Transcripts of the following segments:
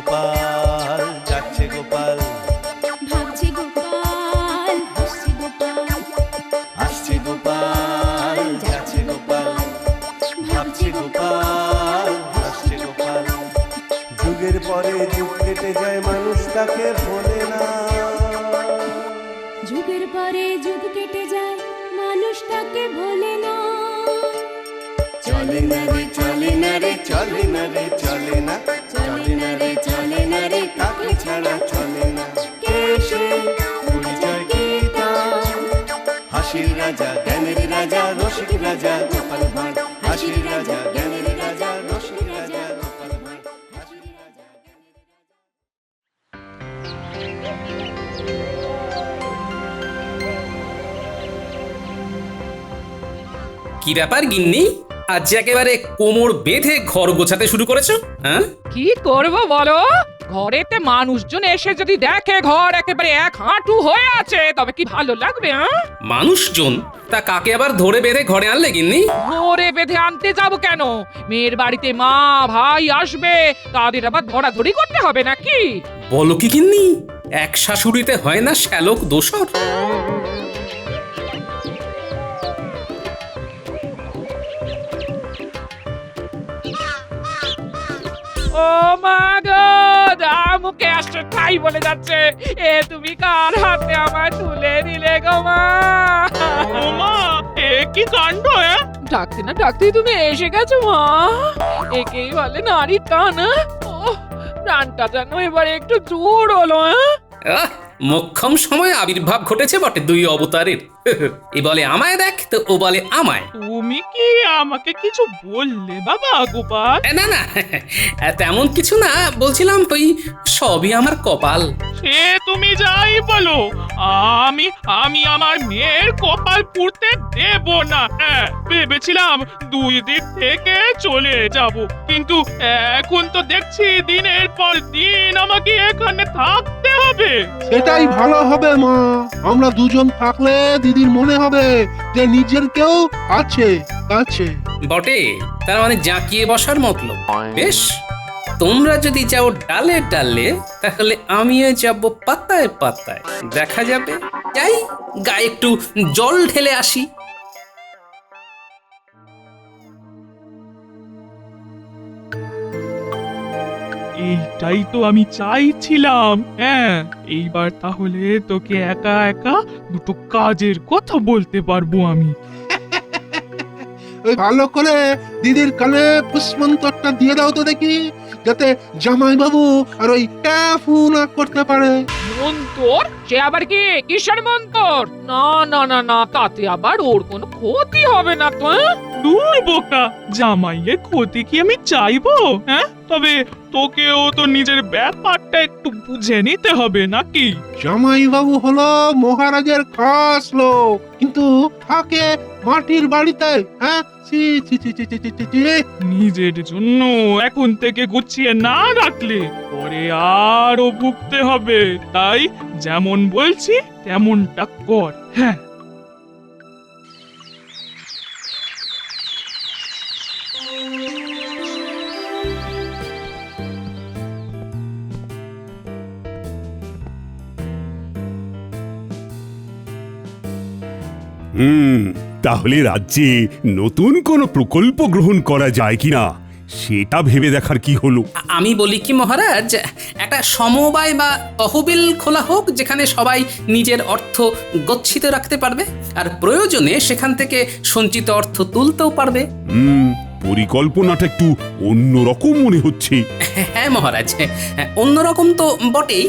গোপাল, যাচ্ছে গোপাল, ভাবছে গোপাল, হাসছে গোপাল, আসছে গোপাল, যাচ্ছে গোপাল, ভাবছে গোপাল, হাসছে গোপাল। যুগের পরে যুগ কেটে যায়, মানুষ তাকে ভোলে না। যুগের পরে যুগ কেটে যায়, মানুষ তাকে ভোলে না। চলে না রে, চলে না রে, চলে না রে, চলে না, চলে না রে, চলে না রে, তাকে ছাড়া চলে না। কে সে? পরিচয় কি তার? হাসির রাজা, জ্ঞানের রাজা, রসিক রাজা গোপাল ভাঁড়। হাসির রাজা, জ্ঞানের রাজা, রসিক রাজা গোপাল ভাঁড়। হাসির রাজা, কি ব্যাপার গিন্নি, আজ যে একেবারে কোমর বেঁধে ঘর গোছাতে শুরু করেছো? হ্যাঁ, কি করব বলো? ঘরেতে মানুষজন এসে যদি দেখে ঘর একেবারে এক হাঁটু হয়ে আছে, তবে কি ভালো লাগবে? মানুষজন তা কাকে আবার ধরে বেঁধে ঘরে আনলে গিন্নি? ধরে বেঁধে আনতে যাব কেন? মেয়ের বাড়িতে মা ভাই আসবে, তাদের আবার ধরাধরি করতে হবে নাকি? বলো কি গিন্নি, এক শাশুড়িতে হয় না শ্যালক দোসর? ও মা গো, যা মুখে আসছে তাই বলে যাচ্ছে। এ তুমি কার হাতে আমায় তুলে দিলে গো মা? মা, এ কি কাণ্ড! ডাকতে না ডাকতেই তুমি এসে গেছো মা। একেই বলে নারীর টান। ও প্রাণটা যেন এবারে একটু জোর হলো। আহ, মোক্ষম সময় আবির্ভাব ঘটেছে বটে দুই অবতারের। এ বলে আমায় দেখ, তো ও বলে আমায়। তুমি কি আমাকে কিছু বললে বাবা গোপাল? না না, তেমন কিছু না, বলছিলাম ওই সবই আমার কপাল। সে তুমি যাই বলো, আমি আমি আমার মেয়ের কপাল পুড়তে দেব না। ভেবেছিলাম 2 দিন থেকে চলে যাব, কিন্তু এখন তো দেখছি দিনের পর দিন আমাকে এখানে থাকতে হবে। সেটাই ভালো হবে মা। আমরা দুজন থাকলে দিদির মনে হবে যে নিজের কেউ আছে কাছে। বটে, তার মানে জাঁকিয়ে বসার মতলব। বেশ, তোমরা যদি যাও ডালে ডালে, তাহলে আমিও যাব পাতায় পাতায়। দেখা যাবে। যাই, গায়ে একটু জল ঢেলে আসি। এইটাই তো আমি চাইছিলাম। এইবার তাহলে তোকে একা একা দুটো কাজের কথা বলতে পারবো আমি। ওই ভালো করে দিদির কানে পুষ্পন্তরটা দিয়ে দাও তো দেখি, যাতে জামাইবাবু আর ওই ট্যাফু না করতে পারে। মন্তর? সে আবার কি? কিসের মন্তর? না না না না, তাতে আবার ওর কোনো ক্ষতি হবে না তো। দূর বোকা, জামাইয়ের ক্ষতি কি আমি চাইবো? তবে তোকেও তো নিজের ব্যাপারটা একটু বুঝে নিতে হবে নাকি? জামাইবাবু হলো মহারাজের খাস লোক, কিন্তু থাকে মাটির বাড়িতে। ছি ছি ছি ছি ছি ছি ছি ছি। নিজের জন্য এখন থেকে গুছিয়ে না রাখলে পরে আরো ভুগতে হবে। তাই যেমন বলছি তেমনটা কর। তাহলে রাজ্যে নতুন কোনো প্রকল্প গ্রহণ করা যায় কিনা সেটা ভেবে দেখার কি হলো? আমি বলি কি মহারাজ, একটা সমবায় বা তহবিল খোলা হোক, যেখানে সবাই নিজের অর্থ গচ্ছিত রাখতে পারবে, আর প্রয়োজনে সেখান থেকে সঞ্চিত অর্থ তুলতেও পারবে। পরিকল্পনাটা একটু অন্যরকম মনে হচ্ছে। হ্যাঁ মহারাজ, অন্যরকম তো বটেই।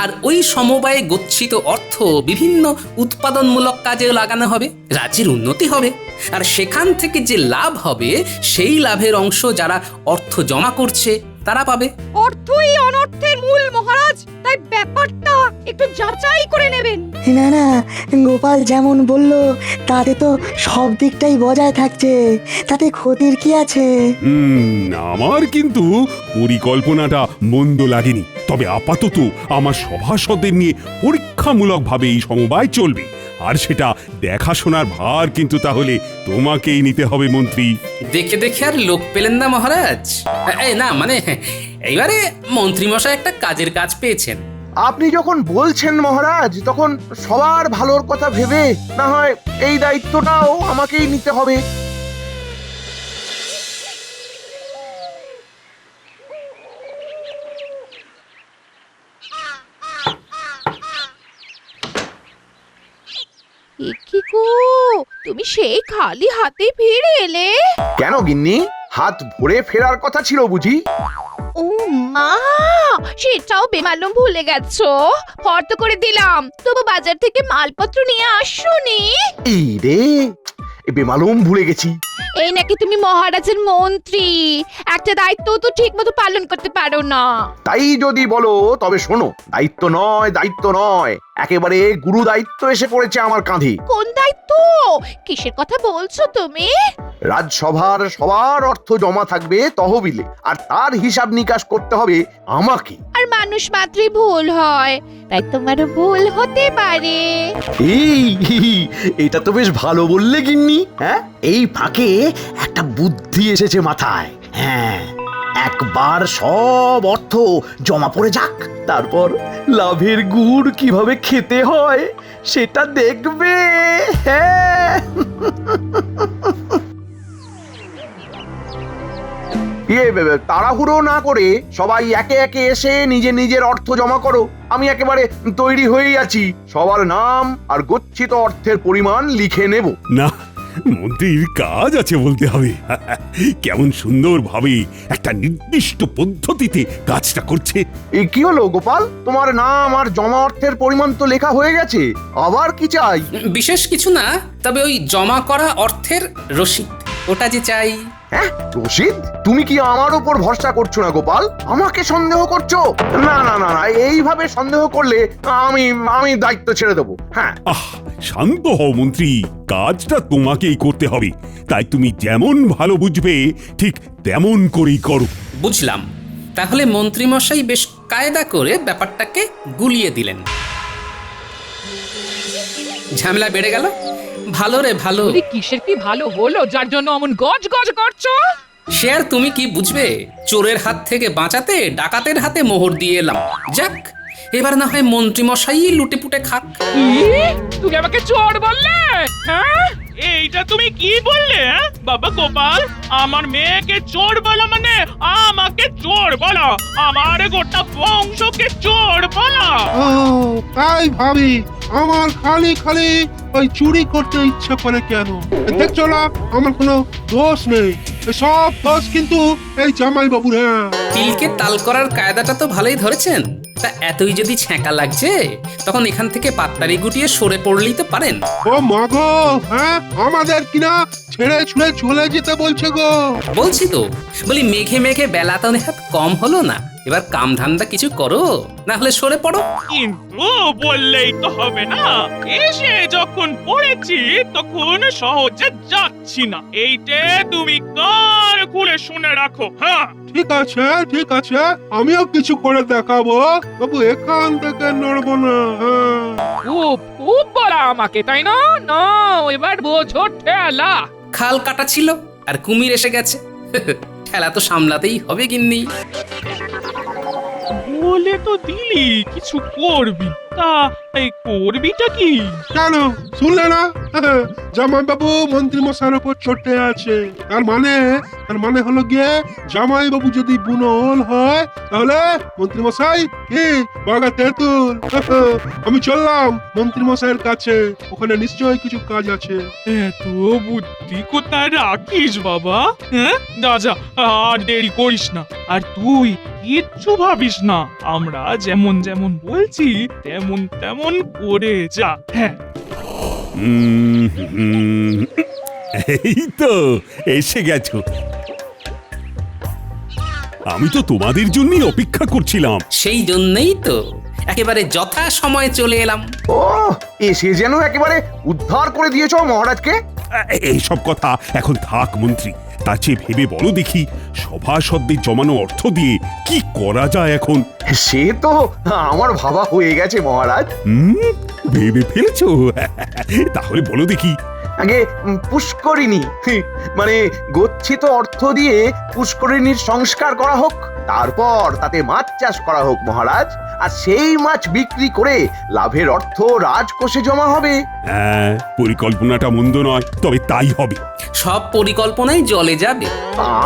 আর ওই সমবায়ে গচ্ছিত অর্থ বিভিন্ন উৎপাদনমূলক কাজে লাগানো হবে, রাজ্যের উন্নতি হবে, আর সেখান থেকে যে লাভ হবে সেই লাভের অংশ যারা অর্থ জমা করছে তারা পাবে। অর্থই অনর্থের মূল মহারাজ, তাই ব্যাপারটা একটু যাচাই করে নেবেন। না না, গোপাল যেমন বলল তাতে তো সব দিকটাই বজায় থাকছে, তাতে ক্ষতির কি আছে? আমার কিন্তু পরিকল্পনাটা মন্দ লাগেনি। তবে আপাতত আমার সভাসদের নিয়ে পরীক্ষামূলকভাবে এই সমবায় চলবে, আর সেটা দেখাশোনার ভার কিন্তু তাহলে তোমাকেই নিতে হবে মন্ত্রী। দেখে দেখে আর লোক পেলেন না মহারাজ? এই না মানে এইবারে মন্ত্রীমশাই একটা কাজের কাজ পেয়েছেন। আপনি যখন বলছেন মহারাজ, তখন সবার ভালোর কথা ভেবে না হয় এই দায়িত্বটাও আমাকেই নিতে হবে। কি গো, তুমি সেই খালি হাতে ফিরে এলে? কেন গিন্নি, হাত ভরে ফেরার কথা ছিল বুঝি? ও মা, সেটাও বেমালুম ভুলে গেছো। ফর্দ করে দিলাম, তবু বাজার থেকে মালপত্র নিয়ে আসোনি। এই রে, এ বেমালুম ভুলে গেছি। এই নাকি তুমি মহারাজের মন্ত্রী, একটা দায়িত্ব তো ঠিক মতো পালন করতে পারো না। তাই যদি বলো তবে শোনো, দায়িত্ব নয়, দায়িত্ব নয়, একেবারে গুরু দায়িত্ব এসে পড়েছে আমার কাঁধে। কোন দায়িত্ব? কিসের কথা বলছো তুমি? রাজসভার সবার অর্থ জমা থাকবে তহবিলে, আর তার হিসাব নিকাশ করতে হবে আমাকে। আর মানুষ মাত্রই ভুল হয়, তাই তোমারও ভুল হতে পারে। এই, এটা তো বেশ ভালো বললে গিন্নি। হ্যাঁ, এই ফাঁকে একটা বুদ্ধি এসেছে মাথায়। হ্যাঁ, একবার সব অর্থ জমা পড়ে যাক, তারপর লাভের গুড় কিভাবে খেতে হয় সেটা দেখবে। হ্যাঁ, তাড়াহুড়ো না করে সবাই একে একে এসে নিজের নিজের অর্থ জমা করো। আমি একেবারে তৈরি হয়েই আছি, সবার নাম আর গচ্ছিত অর্থের পরিমাণ লিখে নেব। না, মন্ত্রীর কাজ আছে বলতে হবে। কেমন সুন্দরভাবে একটা নির্দিষ্ট পদ্ধতিতে কাজটা করছে। কি হলো গোপাল, তোমার নাম আর জমা অর্থের পরিমাণ তো লেখা হয়ে গেছে, আবার কি চাই? বিশেষ কিছু না, তবে ওই জমা করা অর্থের রসিদ, ওটা যে চাই। হ্যাঁ, রশিদ? তুমি কি আমার উপর ভরসা করছো না গোপাল? আমাকে সন্দেহ করছো? না না না না, এইভাবে সন্দেহ করলে আমি দায়িত্ব ছেড়ে দেবো। হ্যাঁ, শান্ত হও মন্ত্রী, কাজটা তোমাকেই করতে হবে, তাই তুমি যেমন ভালো বুঝবে ঠিক তেমন করেই করো। বুঝলাম। তাহলে মন্ত্রীমশাই বেশ কায়দা করে ব্যাপারটাকে গুলিয়ে দিলেন। ঝামেলা বেড়ে গেল। ভালো রে ভালো। কিসের কি ভালো হলো যার জন্য অমন গজ গজ করছো? সে আর তুমি কি বুঝবে? চোরের হাত থেকে বাঁচাতে ডাকাতের হাতে মোহর দিয়ে এলাম। যাক, এবার না হয় মন্ত্রীমশাই লুটে পুটে খাক। তুমি আমাকে চোর বললে? হ্যাঁ, এইটা তুমি কি বললে? বাবা গোপাল, আমার মেয়েকে চোর বলা মানে আমাকে চোর বলা, আমার গোটা বংশকে চোর বলা। ও তাই ভাবি, আমার খালি খালি ওই চুরি করতে ইচ্ছা করে কেন? দেখছো না আমার কোনো দোষ নেই, সব দোষ কিন্তু এই জামাই বাবুর। হ্যাঁ, তিলকে তাল করার কায়দাটা তো ভালোই ধরেছেন। তা এতই যদি ছ্যাঁকা লাগছে, তখন এখান থেকে পাত্তারি গুটিয়ে সরে পড়লেই তো পারেন। ও মাগো, হ্যাঁ আমাদের কিনা ছেড়ে ছুড়ে চলে যেতে বলছে গো। বলছি তো, বলি মেঘে মেঘে বেলা তো নেহাত কম হলো না। এবার কাম ধান্দা কিছু করো, না হলে সরে পড়ো। কিন্তু বললেই তো হবে না, এসে যখন পড়েছি তখন সহজে যাচ্ছি না, এইটে তুমি কান খুলে শুনে রাখো। হ্যাঁ, ঠিক আছে ঠিক আছে, আমিও কিছু করে দেখাবো, তবু এখান থেকে নড়বো না। হ্যাঁ, খুব খুব বলা আমাকে, তাই না? না, এবার বোঝো ঠেলা। খাল কাটা ছিল আর কুমির এসে গেছে। খেলা তো সামলাতেই হবে গিন্নি। বলে তো দিলি কিছু করবি, তা এই করবিটা কি? কেন শুনলে না? জামাই বাবু মন্ত্রী মশাইয়ের উপর চটে আছে। তার মানে হলো গিয়ে জামাই বাবু যদি বুনোল হয়, তাহলে মন্ত্রী মশাই কি বাগা তেঁতুল। আমি চললাম মন্ত্রী মশাইয়ের কাছে, ওখানে নিশ্চয়ই কিছু কাজ আছে। এত বুদ্ধি কোথায় রাখিস বাবা? হ্যাঁ, যা আর দেরি করিস না, আর তুই কিচ্ছু ভাবিস না, আমরা যেমন যেমন বলছি তেমন তেমন করে যা। হ্যাঁ, এই তো এসে গেছো। আমি তো তোমাদের জন্যই অপেক্ষা করছিলাম। সেই জন্যই তো একেবারে যথা সময়ে চলে এলাম। ও এসে যেন একেবারে উদ্ধার করে দিয়েছো মহারাজকে। এইসব কথা এখন থাক মন্ত্রী, তার চেয়ে ভেবে বলো দেখি সভাসদদের জমানো অর্থ দিয়ে কি করা যায় এখন। সে তো আমার ভাবা হয়ে গেছে মহারাজ। ভেবে ফেলেছো? তাহলে বলো দেখি। আগে পুষ্করিণী, মানে গচ্ছিত অর্থ দিয়ে পুষ্করিণীর সংস্কার করা হোক, তারপর তাতে মাছ চাষ করা হোক মহারাজ, আর সেই মাছ বিক্রি করে লাভের অর্থ রাজকোষে জমা হবে। হ্যাঁ, পরিকল্পনাটা মন্দ নয়, তবে তাই হবে। সব পরিকল্পনাই জলে যাবে।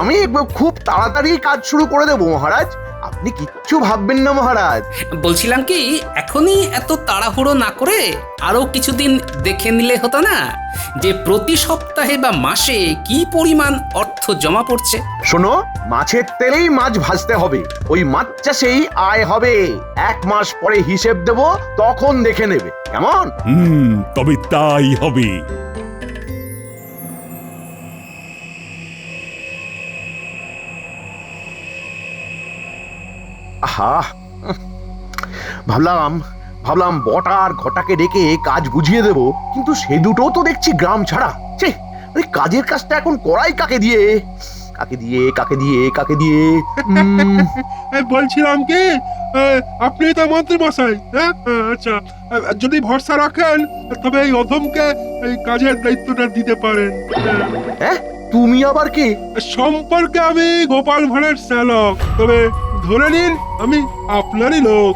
আমি খুব তাড়াতাড়ি কাজ শুরু করে দেবো মহারাজ, আপনি কিচ্ছু ভাববেন না মহারাজ। বলছিলাম কি, এখনই এত তাড়াহুড়ো না করে আরো কিছুদিন দেখে নিলে হতো না যে প্রতি সপ্তাহে বা মাসে কি পরিমাণ অর্থ জমা পড়ছে? শোনো, মাছের তেলেই মাছ ভাজতে হবে, ওই মাছ চাষেই আয় হবে। 1 মাস পরে হিসেব দেব, তখন দেখে নেবে, কেমন? তবে তাই হবে। আহা, ভাবলাম বটা আর ঘটাকে ডেকে কাজ বুঝিয়ে দেব, কিন্তু সে দুটো তো দেখছি গ্রাম ছাড়া। ছে, কাজের কাজটা এখন করাই কাকে দিয়ে? বলছিলাম কি, আপনি তো মন্ত্রী মশাই, হ্যাঁ? আচ্ছা, যদি ভরসা রাখেন তবে এই অধমকে এই কাজের দায়িত্বটা দিতে পারেন। হ্যাঁ, তুমি আবার কি? সম্পর্কে আমি গোপাল ভাঁড়ের শ্যালক, তবে ধরে নিন আমি আপনারই লোক।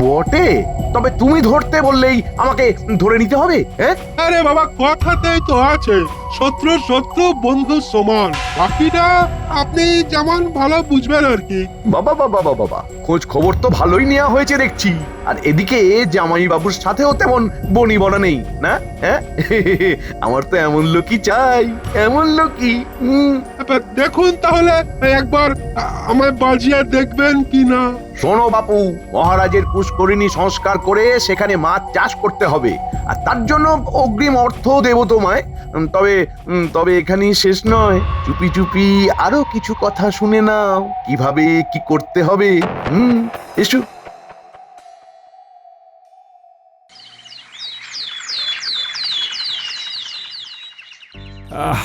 বটে, তবে তুমি ধরতে বললেই আমাকে ধরে নিতে হবে? হ্যাঁ, আরে বাবা, কথাতেই তো আছে শত্রু বন্ধু সমান। বাকিটা আপনি যেমন ভালো বুঝবেন আর কি। বাবা, খোঁজ খবর তো ভালোই নেওয়া হয়েছে দেখছি। আর এদিকে জামাই বাবুর সাথেও তেমন বনি বনা নেই না? হ্যাঁ, আমার তো এমন লোকই চাই, এমন লোকই। দেখুন তাহলে একবার আমায় বাজিয়ে দেখবেন কি না। শোনো বাপু, মহারাজের পুষ্করিণী সংস্কার করে সেখানে মাছ চাষ করতে হবে, আর তার জন্য অগ্রিম অর্থ দেব তোমায়। তবে এখানেই শেষ নয়, চুপি চুপি আরো কিছু কথা শুনে নাও, কিভাবে কি করতে হবে। এসো। আহ,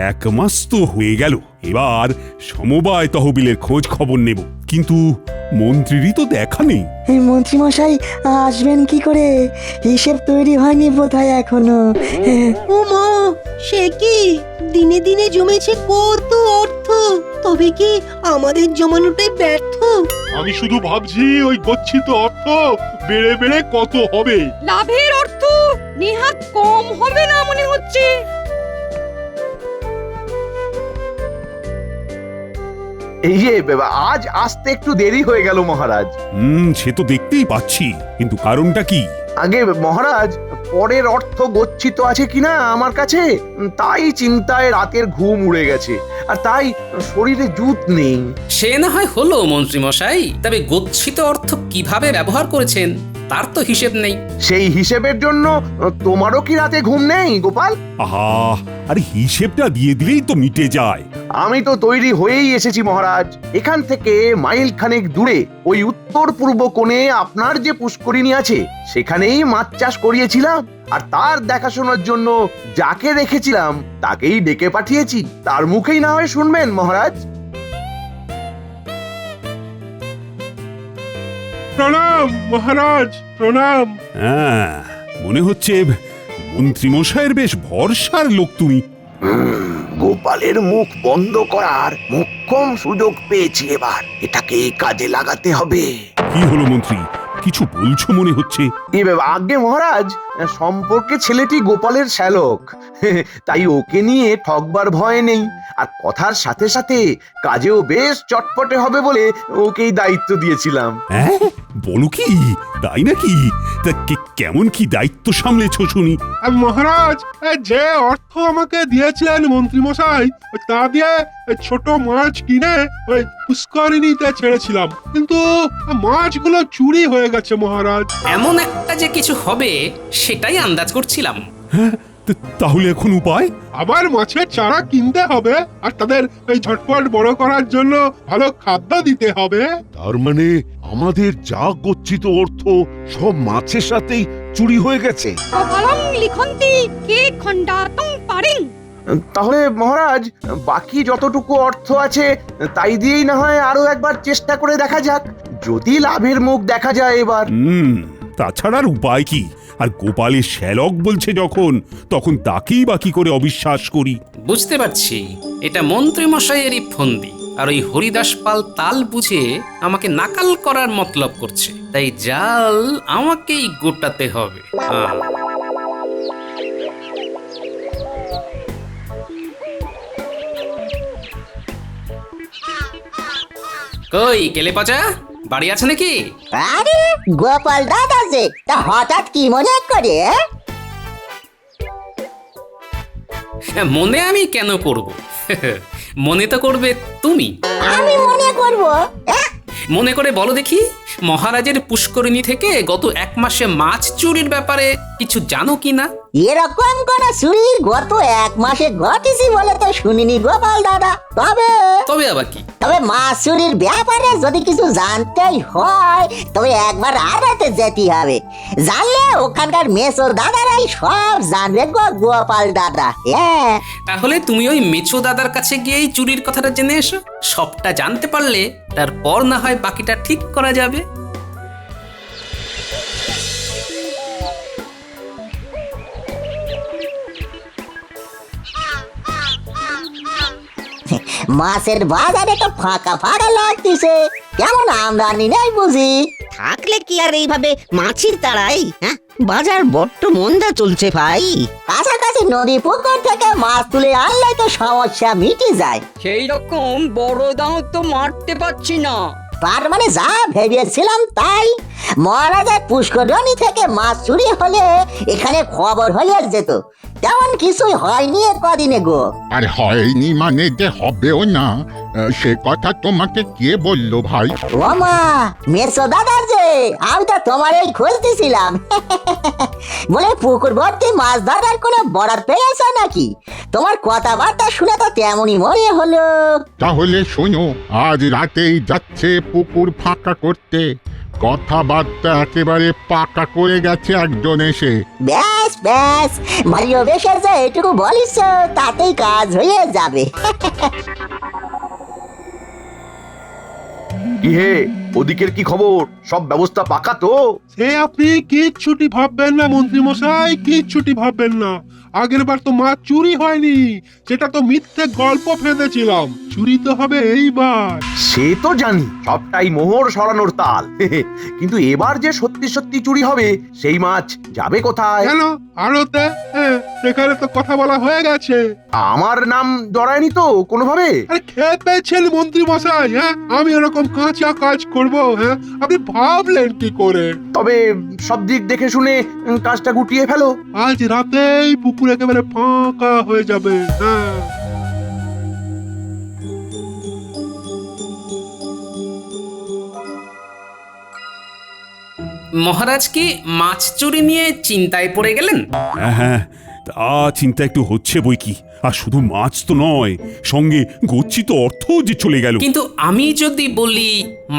1 মাস তো হয়ে গেল, এবার সমবায় তহবিলের খোঁজ খবর নেব, কিন্তু মন্ত্রীরই তো দেখা নেই। মন্ত্রী মশাই আসবেন কি করে? হিসেব তৈরি হয়নি বোধহয় এখনো। ও মা, সে কি দিনে দিনে জমেছে কত অর্থ, তবে কি আমাদের জমানোটাই ব্যর্থ? আমি শুধু ভাবছি ওই গচ্ছিত অর্থ বেড়ে বেড়ে কত হবে। লাভের অর্থ নেহাত কম হবে না মনে হচ্ছে। এই যে আজ আসতে একটু দেরি হয়ে গেল মহারাজ। সে তো দেখতেই পাচ্ছি, কিন্তু কারণটা কি? আগে মহারাজ, পরের অর্থ গচ্ছিত আছে কিনা আমার কাছে, তাই চিন্তায় রাতের ঘুম উড়ে গেছে, আর তাই শরীরে জুত নেই। সে না হয় হলো মন্ত্রী মশাই, তবে গচ্ছিত অর্থ কিভাবে ব্যবহার করেছেন তার তো হিসেব নেই। সেই হিসেবের জন্য তোমারও কি রাতে ঘুম নেই গোপাল? আহা, আরে হিসেবটা দিয়ে দিলেই তো মিটে যায়। আমি তো তৈরি হয়েই এসেছি মহারাজ। এখান থেকে মাইল খানেক দূরে ওই উত্তর পূর্ব কোণে আপনার যে পুষ্করিণী আছে, সেখানেই মাছ চাষ করিয়েছিলাম, আর তার দেখাশোনার জন্য যাকে রেখেছিলাম তাকেই ডেকে পাঠিয়েছি। তার মুখেই না হয় শুনবেন মহারাজ। প্রণাম মহারাজ, প্রণাম। হ্যাঁ, মনে হচ্ছে মন্ত্রী মশাইয়ের বেশ ভরসার লোক তুমি। গোপালের মুখ বন্ধ করার মোক্ষম সুযোগ পেয়েছি, এবার এটাকে কাজে লাগাতে হবে। কি হলো মন্ত্রী, কিছু বলছো মনে হচ্ছে? আগে মহারাজ, সম্পর্কে ছেলেটি গোপালের শ্যালক, তাই ওকে নিয়ে ঠকবার ভয় নেই, আর কথার সাথে সাথে কাজেও বেশ চটপটে হবে বলে ওকেই দায়িত্ব দিয়েছিলাম। হ্যাঁ, বলো কি, তাই নাকি? তা কেমন কি দায়িত্ব সামলেছো শুনি? মহারাজ, যে অর্থ আমাকে দিয়েছিলেন মন্ত্রী মশাই, তা দিয়ে ছোট মাছ কিনে ওই পুষ্করিণীতে ছেড়েছিলাম, কিন্তু মাছগুলো চুরি হয়ে গেছে মহারাজ। এমন একটা যে কিছু হবে সেটাই আন্দাজ করছিলাম। হ্যাঁ, তাহলে এখন উপায়? আবার মাছের চারা কিনতে হবে, আর তাদের এই ঝটপট বড় করার জন্য ভালো খাদ্য দিতে হবে। তার মানে আমাদের যা গচ্ছিত অর্থ সব মাছের সাথেই চুরি হয়ে গেছে। কপালং লিখন্তি কে খণ্ডাতং পারিং। তাহলে মহারাজ বাকি যতটুকু অর্থ আছে তাই দিয়েই না হয় আরো একবার চেষ্টা করে দেখা যাক, যদি লাভের মুখ দেখা যায় এবার। তাছাড়া আর উপায় কি? আর গোপালের শ্যালক বলছে যখন, তখন তাকেই বা কি করে অবিশ্বাস করি? বুঝতে পারছি এটা মন্ত্রী মশাইয়েরই ফন্দি, আর ওই হরিদাস পাল তাল বুঝে আমাকে নাকাল করার মতলব করছে, তাই জাল আমাকেই গোটাতে হবে। কই কেলে পচা, বাড়ি আছে নাকি? আরে গোপাল দাদা যে, তা হঠাৎ কি মনে করে? মনে আমি কেন করব? মনে তো করবে তুমি। আমি মনে করব? মনে করে বলো দেখি, মহারাজের পুষ্করিণী থেকে গত 1 মাসে মাছ চুরির ব্যাপারে কিছু জানো কি না? এরকম কোন চুরি গত 1 মাসে ঘটেছি বলে তো শুনিনি গোপাল দাদা। তবে আবার কি? তবে মাছ চুরির ব্যাপারে যদি কিছু জানতেই হয় তবে একবার আড়াতে যেতে হবে, জানলে ওখানকার মেসোর দাদারাই সব জানবে গো গোপাল দাদা। হ্যাঁ, তাহলে তুমি ওই মেছো দাদার কাছে গিয়েই চুরির কথাটা জেনে এসো। সবটা জানতে পারলে তারপর না হয় বাকিটা ঠিক করা যাবে। মাছের বাজারে তো ফাঁকা ফাঁকা লাগতেছে, কেমন আমদানি নেই বুঝি? থাকলে কি আর এইভাবে মাছির তাড়াই? হ্যাঁ, বাজার বড্ড মন্দা চলছে ভাই। কাছাকাছি নদী পুকুর থেকে মাছ তুলে আনলে তো সমস্যা মিটে যায়। সেই রকম বড় দাও তো মারতে পারছি না। তার মানে যা ভেবেছিলাম তাই, মহারাজার পুষ্করণী থেকে মাছ চুরি হলে এখানে খবর হয়ে যেত, তেমন কিছুই হয়নি কদিনে গো। আর হয়নি মানে যে হবেও না, সে কথা তোমাকে কে বললো ভাই? ও মা, মেসো দাদার যে, আমি তো তোমার এই খুঁজতেছিলাম। বলে পুকুর ভর্তি মাছ ধরার কোনো বরাদ পেয়েছ নাকি? তোমার কথাবার্তা শুনে তো তেমনই মনে হলো। তাহলে শোনো, আজ রাতেই যাচ্ছে পুকুর ফাঁকা করতে। কথাবার্তা একেবারে পাকা করে গেছে একজন এসে। ব্যাস ব্যাস, ভারীও বেশের যে এটুকু বলিস তাতেই কাজ হয়ে যাবে। কি হে, ওদিকের কি খবর? সব ব্যবস্থা পাকা তো? সে আপনি কিচ্ছুটি ভাববেন না মন্ত্রী মশাই, কিচ্ছুটি ভাববেন না। আগের বার তো মাছ চুরি হয়নি, সেটা তো মিথ্যে গল্প ফেঁদেছিলাম। চুরি তো হবে এইবার। সে তো জানি, সবটাই মোহর সরানোর তাল। কিন্তু এবার যে সত্যি সত্যি চুরি হবে, সেই মাছ যাবে কোথায়? কেন আড়তে? সেখানে তো কথা বলা হয়ে গেছে। আমার নাম জড়ায়নি তো কোনোভাবে? আরে খেয়ে পেয়েছেন মন্ত্রী মশাই? হ্যাঁ, আমি এরকম কাঁচা কাজ করব? হ্যাঁ, আপনি ভাবলেন কি করে? তবে সব দিক দেখে শুনে কাজটা গুটিয়ে ফেলো। আজ রাতেই পুকুর একেবারে ফাঁকা হয়ে যাবে। হ্যাঁ, মহারাজ কি মাছ চুরি নিয়ে চিন্তায় পড়ে গেলেন? হ্যাঁ, তা চিন্তা একটু হচ্ছে বই কি। আর শুধু মাছ তো নয়, সঙ্গে গচ্ছিত অর্থ যে চলে গেল। কিন্তু আমি যদি বলি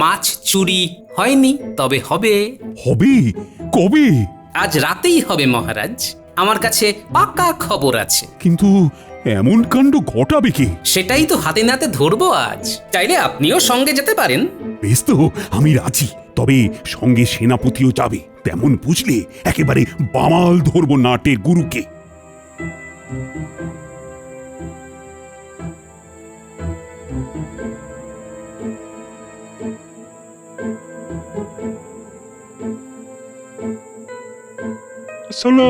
মাছ চুরি হয়নি, তবে হবে। হবে? কবে? আজ রাতেই হবে মহারাজ, আমার কাছে পাকা খবর আছে। কিন্তু এমন কাণ্ড ঘটাবে কে? সেটাই তো হাতে নাতে ধরবো আজ। চাইলে আপনিও সঙ্গে যেতে পারেন। বেশ তো, আমি রাজি। তবে সঙ্গে সেনাপতিও যাবে। তেমন বুঝলে একেবারে বামাল ধরবো নাটের গুরুকে। শোনো,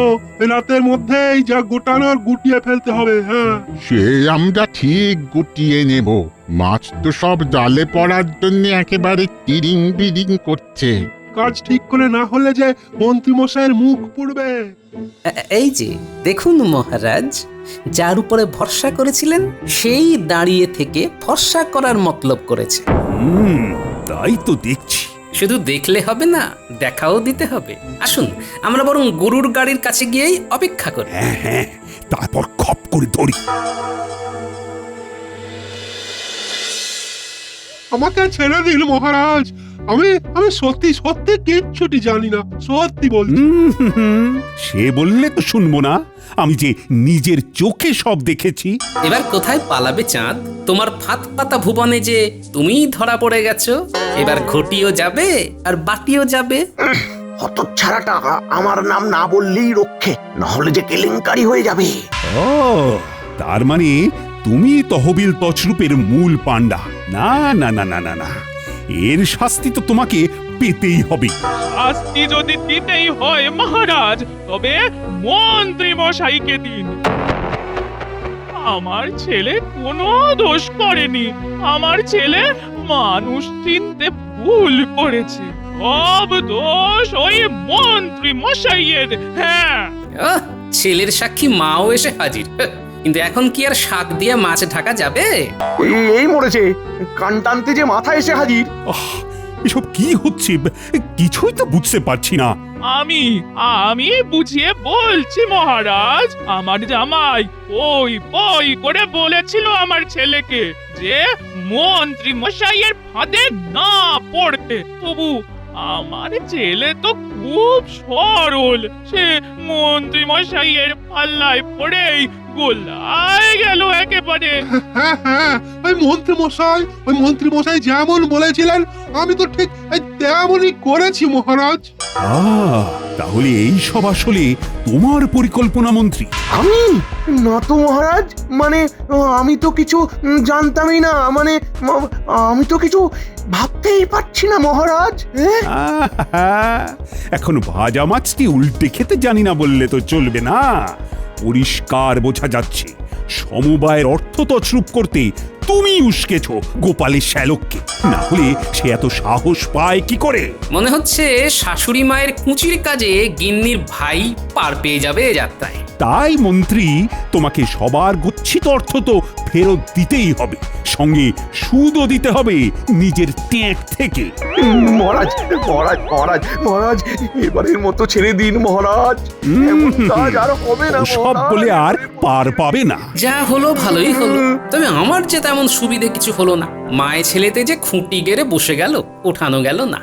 রাতের মধ্যেই যা গোটানোর গুটিয়ে ফেলতে হবে। হ্যাঁ, সে আমরা ঠিক গুটিয়ে নেব। মাছ তো সব জালে পড়ার জন্য একেবারে টিরিং বিরিং করছে। কাজ ঠিক করে না হলে যে মন্ত্রী মশাইয়ের মুখ পুড়বে। এই যে দেখুন মহারাজ, যার উপরে ভরসা করেছিলেন সেই দাঁড়িয়ে থেকে ফর্সা করার মতলব করেছে। তাই তো দেখছি। শুধু দেখলে হবে না, দেখাও দিতে হবে। আসুন আমরা বরং গরুর গাড়ির কাছে গিয়েই অপেক্ষা করি। হ্যাঁ, তারপর খপ করে ধরি। আমাকে ছেড়ে দিন মহারাজ, আমি আমি সত্যি সত্যি কিচ্ছুটি জানি না, সত্যি বলছি। সে বললে তো শুনবো না, আমি যে নিজের চোখে সব দেখেছি। এবার কোথায় পালাবে চাঁদ? তোমার ফাঁদ পাতা ভুবনে যে তুমিই ধরা পড়ে গেছো। এবার ঘটিও যাবে আর বাটিও যাবে। হতচ্ছাড়াটা আমার নাম না বললেই রক্ষে, নাহলে যে কেলেঙ্কারি হয়ে যাবে। ও তার মানে তুমি তহবিল তছরূপের মূল পাণ্ডা। না না না না না না, এর শাস্তি তো তোমাকে পেতেই হবে। শাস্তি যদি দিতেই হয় মহারাজ, তবে মন্ত্রী মশাইকে দিন। আমার ছেলে কোনো দোষ করেনি। আমার ছেলে মানুষ চিনতে ভুল করেছে। সব দোষ ওই মন্ত্রী মশাইয়ের। হ্যাঁ, আহ, ছেলের সাক্ষী মাও এসে হাজির। কিন্তু এখন কি আর শাক দিয়ে মাছ ঢাকা যাবে? এই মরেছে, কান টানতে যে মাথা এসে হাজির। এসব কি হচ্ছে কিছুই তো বুঝতে পারছি না। আমি বুঝিয়ে বলছি মহারাজ। আমার জামাই ওই বই করে বলেছিল আমার ছেলেকে যে মন্ত্রী মশাইয়ের ফাঁদে না পড়তে। তবু আমার ছেলে তো খুব সরল, সে মন্ত্রী মশাইয়ের পাল্লায় পড়েই গোলায় গেল একেবারে। হ্যাঁ হ্যাঁ, ওই মন্ত্রী মশাই যেমন বলেছিলেন আমি তো ঠিক তেমনই করেছি মহারাজ। তাহলে এই সব আসলে তোমার পরিকল্পনা মন্ত্রী? আমি না তো মহারাজ, মানে আমি তো কিছু জানতামই না, মানে আমি তো কিছু ভাবতেই পারছি না মহারাজ। এখন ভাজা মাছটি উল্টে খেতে জানি না বললে তো চলবে না। পরিষ্কার বোঝা যাচ্ছে সমবায়ের অর্থ তছরূপ করতে তুমি উস্কেছ গোপালের শ্যালককে। না হলে সে এত সাহস পায় কি করে? মনে হচ্ছে শাশুড়ি মায়ের কুঁচির কাজে গিন্নির ভাই পার পেয়ে যাবে এ যাত্রায়। তাই মন্ত্রী, তোমাকে সবার গচ্ছিত অর্থ তো ফেরত দিতেই হবে, সঙ্গে সুদও দিতে হবে নিজের ট্যাঁক থেকে। মহারাজ মহারাজ মহারাজ মহারাজ, এবারের মতো ছেড়ে দিন মহারাজ। এমন কাজ আর হবে না সব বলে আর পার পাবে না। যা হলো ভালোই হলো, তবে আমার যে তেমন সুবিধে কিছু হলো না। মায়ে ছেলেতে যে খুঁটি গেড়ে বসে গেল, ওঠানো গেল না।